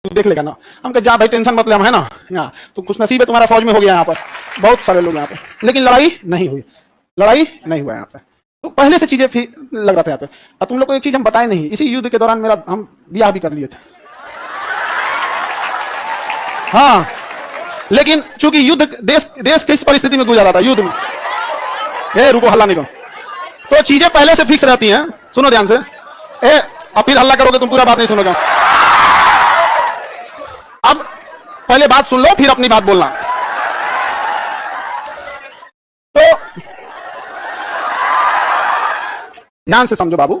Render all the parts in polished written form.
तू देख लेगा ना। हम कहे जा भाई टेंशन मत ले, हम है ना यहाँ, तो कुछ नसीब है तुम्हारा फौज में हो गया यहाँ पर, बहुत सारे लोग यहाँ पे, लेकिन लड़ाई नहीं हुई, लड़ाई नहीं हुआ यहाँ पे। तो पहले से चीजें लग रहा था यहाँ पे। और तुम लोग को एक चीज हम बताए नहीं, इसी युद्ध के दौरान मेरा हम ब्याह भी कर लिए थे। हाँ, लेकिन चूंकि युद्ध देश किस परिस्थिति में गुजरा था युद्ध में, रुको हल्ला नहीं करो, तो चीजें पहले से फिक्स रहती हैं। सुनो ध्यान से, अब फिर हल्ला करोगे तुम पूरा बात नहीं सुनोगे। अब पहले बात सुन लो फिर अपनी बात बोलना। तो ध्यान से समझो बाबू,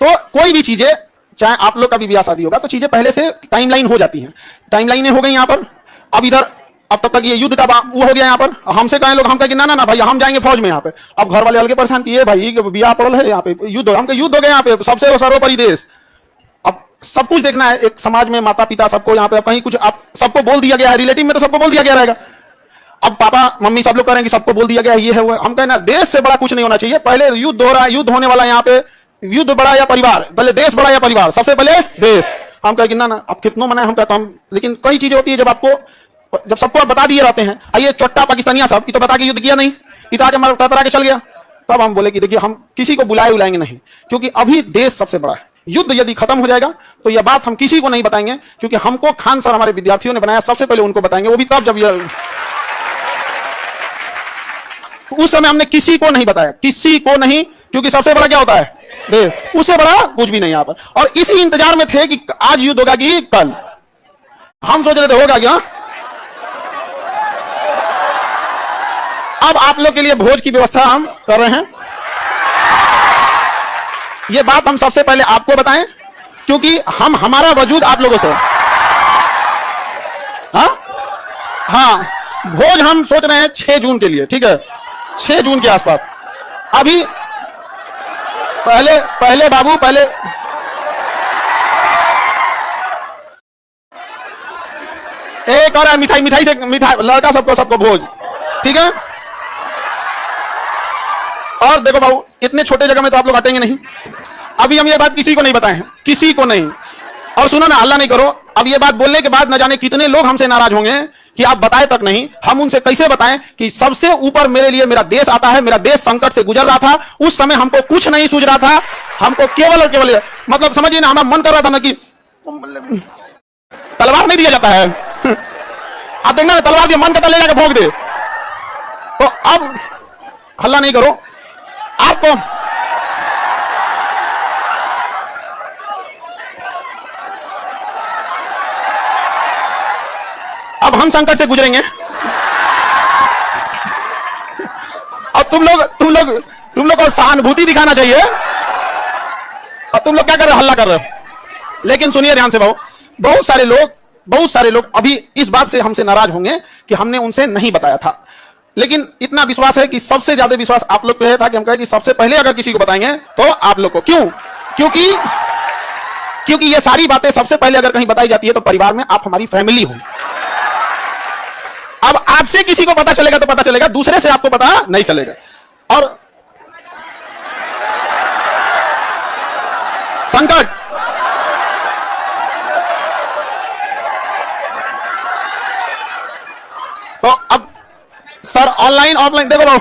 तो कोई भी चीजें, चाहे आप लोग का भी ब्याह शादी होगा, तो चीजें पहले से टाइमलाइन हो जाती हैं। टाइमलाइनें हो गई यहाँ पर। अब इधर अब तब तक ये युद्ध का वो हो गया यहाँ पर। हमसे कहें लोग, हम कहें कि ना ना ना भाई हम जाएंगे फौज में यहाँ पे। अब घर वाले हल्के परेशान किए, भाई ब्याह पड़ल है यहाँ पे, युद्ध, हम युद्ध हो गया यहाँ पे, सबसे सर्वोपरि देश। अब सब कुछ देखना है, एक समाज में माता पिता सबको यहाँ पे कहीं कुछ आप सबको बोल दिया गया है, रिलेटिव में तो सबको बोल दिया गया रहेगा। अब पापा मम्मी सब लोग कह रहे हैं कि सबको बोल दिया गया है, ये है वो है। हम कहना देश से बड़ा कुछ नहीं होना चाहिए। पहले युद्ध हो रहा है, युद्ध होने वाला यहाँ पे, युद्ध बड़ा या परिवार, पहले देश बड़ा या परिवार, सबसे पहले देश। हम कहें कि ना ना अब कितना मना है, हम कहते हम, लेकिन कई चीजें होती है जब सबको बता दिए रहते हैं, आइए चोट्टा पाकिस्तानिया सब, ये तो बता के युद्ध किया नहीं, इतना के ततरा के चल गया। तब हम बोले कि देखिए हम किसी को बुलाएंगे नहीं, क्योंकि अभी देश सबसे बड़ा है। युद्ध यदि खत्म हो जाएगा तो यह बात हम किसी को नहीं बताएंगे, क्योंकि हमको खान सर हमारे विद्यार्थियों ने बनाया, सबसे पहले उनको बताएंगे, वो भी तब जब यह, उस समय हमने किसी को नहीं बताया, किसी को नहीं, क्योंकि सबसे बड़ा क्या होता है देश, उससे बड़ा कुछ भी नहीं यहाँ पर। और इसी इंतजार में थे कि आज युद्ध होगा कि कल। हम सोच रहे थे होगा क्या। अब आप लोग के लिए भोज की व्यवस्था हम कर रहे हैं। ये बात हम सबसे पहले आपको बताएं, क्योंकि हमारा वजूद आप लोगों से। हाँ, भोज हम सोच रहे हैं 6 जून के लिए, ठीक है, 6 जून के आसपास। अभी पहले बाबू, पहले एक और मिठाई से लड़का सबको भोज, ठीक है। और देखो बाबू, इतने छोटे जगह में तो आप लोग हटेंगे नहीं। अभी हम ये बात किसी को नहीं बताए हैं, किसी को नहीं। और सुनो ना, हल्ला नहीं करो। अब ये बात बोलने के बाद न जाने कितने लोग हमसे नाराज होंगे कि आप बताए तक नहीं। हम उनसे कैसे बताएं कि सबसे ऊपर मेरे लिए मेरा देश आता है, मेरा देश संकट से गुजर रहा था, उस समय हमको कुछ नहीं सूझ रहा था, हमको केवल और केवल, मतलब समझिए ना, हमारा मन कर रहा था ना कि तलवार नहीं दिया जाता है। आप देखना ना, तलवार दिया, मन करता ले जाकर भोग दे। तो अब हल्ला नहीं करो आपको। अब हम संकट से गुजरेंगे और तुम लोग को सहानुभूति दिखाना चाहिए, और तुम लोग क्या कर रहे हो, हल्ला कर रहे हो। लेकिन सुनिए ध्यान से भाऊ, बहुत सारे लोग अभी इस बात से हमसे नाराज होंगे कि हमने उनसे नहीं बताया था। लेकिन इतना विश्वास है कि सबसे ज्यादा विश्वास आप लोग पे था कि हम कहे कि सबसे पहले अगर किसी को बताएंगे तो आप लोग को। क्यों? क्योंकि ये सारी बातें सबसे पहले अगर कहीं बताई जाती है तो परिवार में आप हमारी फैमिली हो। अब आपसे किसी को पता चलेगा तो पता चलेगा, दूसरे से आपको पता नहीं चलेगा। और संकट, तो अब सर ऑनलाइन ऑफलाइन देखो भाऊ,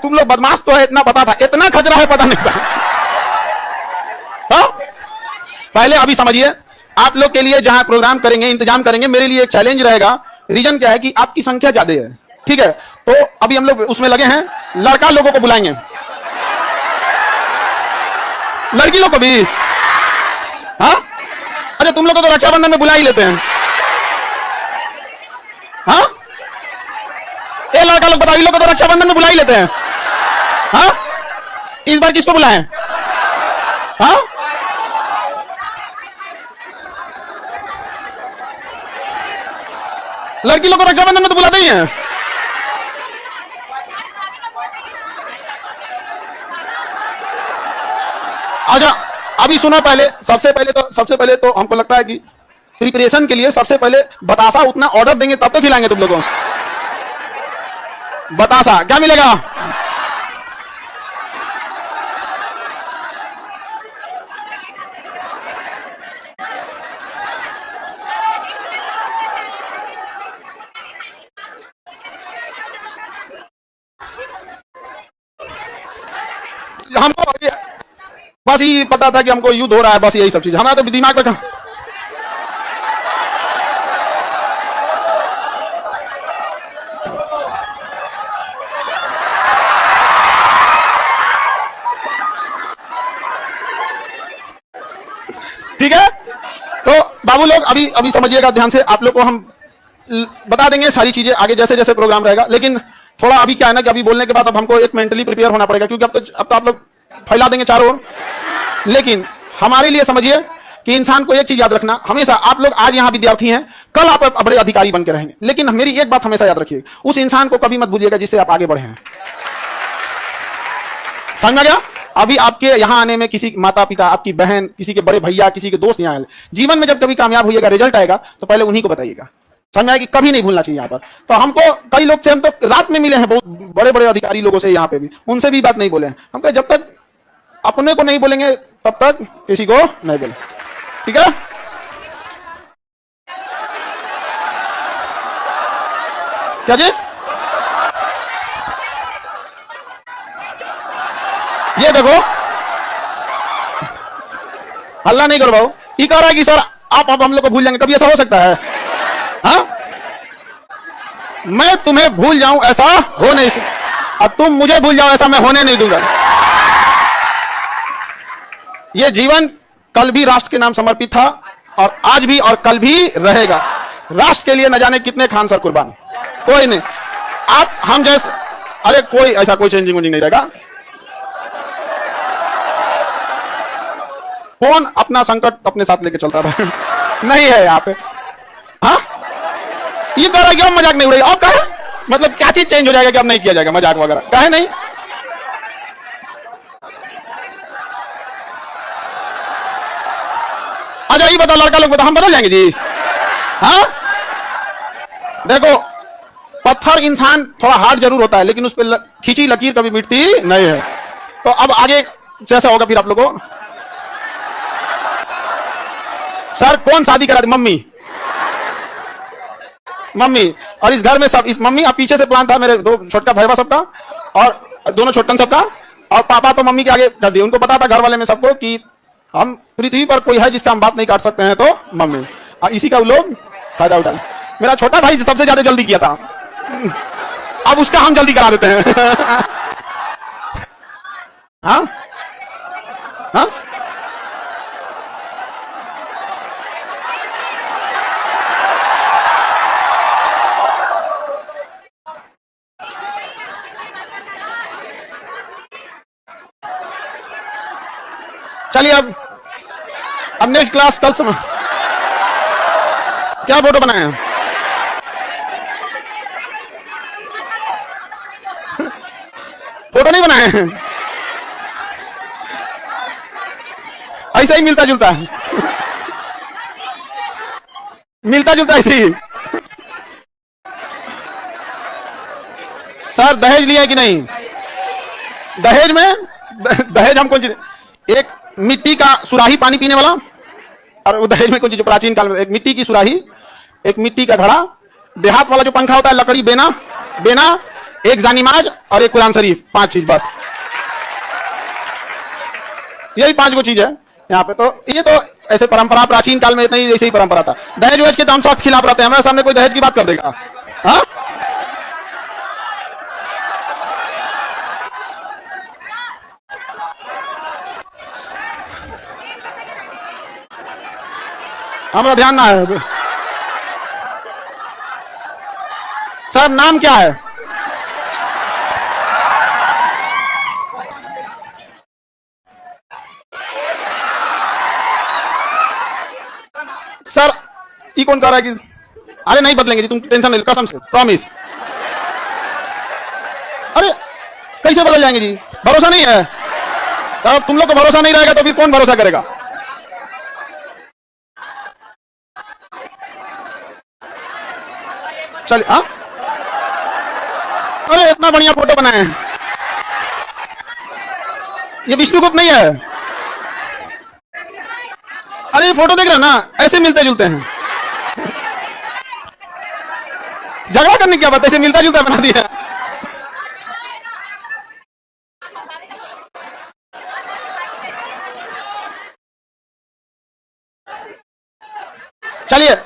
तुम लोग बदमाश तो है, इतना पता था, इतना खचरा है पता नहीं था। पहले अभी समझिए, आप लोग के लिए जहां प्रोग्राम करेंगे, इंतजाम करेंगे, मेरे लिए एक चैलेंज रहेगा। रीजन क्या है कि आपकी संख्या ज्यादा है, ठीक है। तो अभी हम लोग उसमें लगे हैं, लड़का लोगों को बुलाएंगे, लड़की लोग को भी। हाँ, अच्छा तुम लोग को तो रक्षाबंधन में बुला ही लेते हैं। हाँ, ये लड़का लोग बताओ, इन लोग को तो रक्षाबंधन में बुला ही लेते हैं। हाँ, इस बार किसको बुलाएं? हाँ, लड़की लोग को रक्षाबंधन में तो बुलाते ही हैं। अच्छा अभी सुनो, सबसे पहले तो हमको लगता है कि प्रिपरेशन के लिए सबसे पहले बतासा उतना ऑर्डर देंगे तब तो खिलाएंगे तुम लोगों को। बतासा क्या मिलेगा? बस ये पता था कि हमको युद्ध हो रहा है, बस यही सब चीज हमारा तो दिमाग में ठीक है। तो बाबू लोग अभी अभी समझिएगा ध्यान से, आप लोग को हम बता देंगे सारी चीजें आगे जैसे जैसे प्रोग्राम रहेगा, लेकिन थोड़ा अभी क्या है ना कि अभी बोलने के बाद अब हमको एक मेंटली प्रिपेयर होना पड़ेगा, क्योंकि अब तो आप लोग फैला देंगे चारों ओर। लेकिन हमारे लिए समझिए कि इंसान को एक चीज याद रखना हमेशा, आप लोग आज यहाँ विद्यार्थी हैं, कल आप बड़े अधिकारी बन के रहेंगे, लेकिन मेरी एक बात हमेशा याद रखिए, उस इंसान को कभी मत भूलिएगा जिससे आप आगे बढ़े हैं। समझ में गया? अभी आपके यहाँ आने में किसी माता पिता, आपकी बहन, किसी के बड़े भैया, किसी के दोस्त यहाँ आए, जीवन में जब कभी कामयाब होइएगा, रिजल्ट आएगा तो पहले उन्हीं को बताइएगा। समझ में आया कि कभी नहीं भूलना चाहिए यहाँ पर। तो हमको कई लोग से हम तो रात में मिले हैं, बहुत बड़े बड़े अधिकारी लोगों से यहाँ पे भी, उनसे भी बात नहीं बोले हैं। हम कहे जब तक अपने को नहीं बोलेंगे तब तक किसी को नहीं बोले, ठीक है? क्या जी? ये देखो, हल्ला नहीं करो भाऊ, ये कह रहा है कि सर आप अब हम लोग को भूल जाएंगे, कभी ऐसा हो सकता है? हाँ, मैं तुम्हें भूल जाऊं ऐसा हो नहीं सकता, और तुम मुझे भूल जाओ ऐसा मैं होने नहीं दूंगा। ये जीवन कल भी राष्ट्र के नाम समर्पित था, और आज भी और कल भी रहेगा। राष्ट्र के लिए न जाने कितने खान सर कुर्बान, कोई नहीं। आप हम जैसे, अरे कोई ऐसा कोई चेंजिंग वेंजिंग नहीं रहेगा। कौन अपना संकट अपने साथ लेके चलता है? नहीं है यहाँ पे। हाँ, ये कह रहा है कि अब मजाक नहीं उड़ेगा, और कहे मतलब क्या चीज चेंज हो जाएगा कि अब नहीं किया जाएगा मजाक वगैरह, कहे नहीं। अच्छा ये बता, लड़का लोग बता, हम बदल जाएंगे जी? हाँ, देखो पत्थर इंसान थोड़ा हार्ड जरूर होता है, लेकिन उस पर खींची लकीर कभी मिटती नहीं है। तो अब आगे जैसा होगा फिर आप लोगों को, सर कौन शादी करा दी? Mummy, mummy. और इस घर में सब, इस मम्मी, अब पीछे से प्लान था मेरे दो छोटका भैया सबका, और दोनों छोटन सबका, और पापा तो मम्मी के आगे कर दिए। उनको पता था घर वाले में सबको कि हम पृथ्वी पर कोई है जिसका हम बात नहीं काट सकते हैं, तो मम्मी। और इसी का वो लोग फायदा उठा। मेरा छोटा भाई सबसे ज्यादा जल्दी किया था, अब उसका हम जल्दी करा देते हैं। हाँ हाँ, चलिए अब नेक्स्ट क्लास कल समय क्या फोटो बनाए हैं? फोटो नहीं बनाए हैं, ऐसा ही मिलता जुलता है, मिलता जुलता ऐसे ही। सर दहेज लिया है कि नहीं? दहेज में, दहेज हम कौन चीज, एक मिट्टी का सुराही पानी पीने वाला, और वो दहेज में कौन चीज, प्राचीन काल में एक मिट्टी की सुराही, एक मिट्टी का घड़ा, देहात वाला जो पंखा होता है लकड़ी, बेना, बेना, एक जानीमाज और एक कुरान शरीफ, 5 चीज बस। यही 5 गो चीज है यहाँ पे। तो ये तो ऐसे परंपरा प्राचीन काल में इतना ही ऐसे ही परंपरा था। दहेज वहेज के तो हम सख्त खिलाफ रहते हैं, हमारे सामने कोई दहेज की बात कर देगा? हाँ, हमारा ध्यान ना है। सर नाम क्या है? सर ये कौन कह रहा है कि अरे नहीं बदलेंगे जी, तुम टेंशन नहीं, कसम से प्रॉमिस। अरे कैसे बदल जाएंगे जी? भरोसा नहीं है? अब तुम लोग को भरोसा नहीं रहेगा तो फिर कौन भरोसा करेगा? चलिए। हाँ, अरे इतना बढ़िया फोटो बनाए हैं, ये विष्णुगुप्त नहीं है? अरे ये फोटो देख रहे हो ना, ऐसे मिलते जुलते हैं। झगड़ा करने की क्या बात है, ऐसे मिलता जुलता बना दिया। चलिए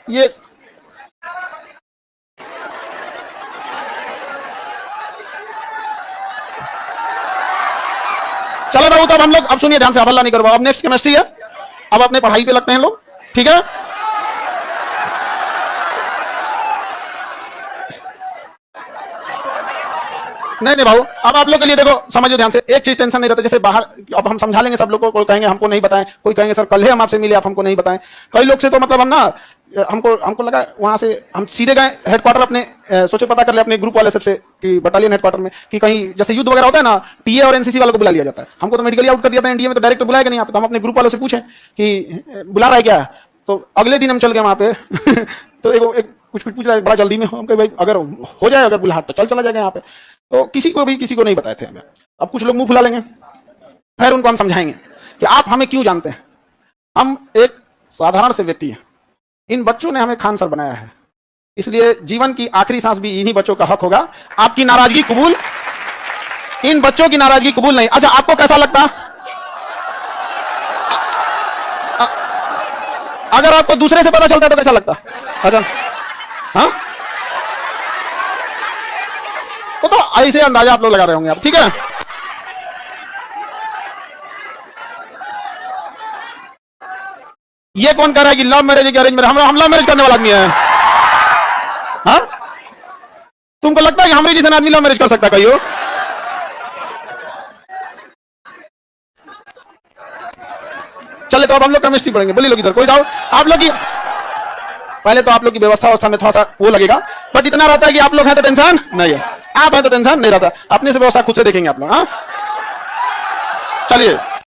ये चलो बाबू, तो अब हम लोग, अब सुनिए ध्यान से, हल्ला नहीं करो। अब नेक्स्ट केमिस्ट्री है। अब अपने पढ़ाई पे लगते हैं लोग, ठीक है। नहीं नहीं भाऊ, अब आप लोग के लिए देखो, समझो ध्यान से, एक चीज टेंशन नहीं रहता। जैसे बाहर अब हम समझा लेंगे सब लोग को, कोई कहेंगे हमको नहीं बताएं, कोई कहेंगे सर कल ही हम आपसे मिले, आप हमको नहीं बताएं। कई लोग से तो मतलब हम ना, हमको लगा वहां से हम सीधे गए हेडक्वार्टर अपने, सोचे पता कर ले अपने ग्रुप वाले सबसे कि बटालियन हेडक्वार्टर में कि कहीं जैसे युद्ध वगैरह होता है ना, टीए और एनसीसी वालों को बुला लिया जाता है। हमको तो मेडिकली आउट कर दिया था एनडीए में, तो डायरेक्ट बुलाएगा नहीं। तो हम अपने ग्रुप वालों से पूछे कि बुला रहा है क्या, तो अगले दिन हम चल गए वहां पे तो एक कुछ पूछ रहा है, बड़ा जल्दी में हो। हम कहे भाई अगर हो जाए, अगर बुलाहट तो चला जाएगा यहाँ पे। तो किसी को नहीं बताए थे हमें। अब कुछ लोग मुंह फुला लेंगे, फिर उनको हम समझाएंगे कि आप हमें क्यों जानते हैं, हम एक साधारण से व्यक्ति हैं। इन बच्चों ने हमें खान सर बनाया है, इसलिए जीवन की आखिरी सांस भी इन्हीं बच्चों का हक होगा। आपकी नाराजगी कबूल, इन बच्चों की नाराजगी कबूल नहीं। अच्छा, आपको कैसा लगता अगर आपको दूसरे से पता चलता तो कैसा लगता? अच्छा, हाँ, तो ऐसे अंदाजा आप लोग लगा रहे होंगे आप, ठीक है। ये कौन कह रहा है कि लव मैरिज की अरेंज मैरिज? हम लव मैरिज करने वाला आदमी है? हाँ, तुमको लगता है कि हमारे जैसे आदमी लव मैरिज कर सकता? कहियो चले, तो अब हम लोग केमिस्ट्री पढ़ेंगे। बोलिए लोग इधर, कोई जाओ। आप लोग की पहले तो आप लोग की व्यवस्था में थोड़ा सा वो लगेगा, बट इतना रहता है कि आप लोग हैं तो टेंशन नहीं है, आप हैं तो टेंशन नहीं रहता। अपने से व्यवस्था खुद से देखेंगे आप लोग। हाँ, चलिए।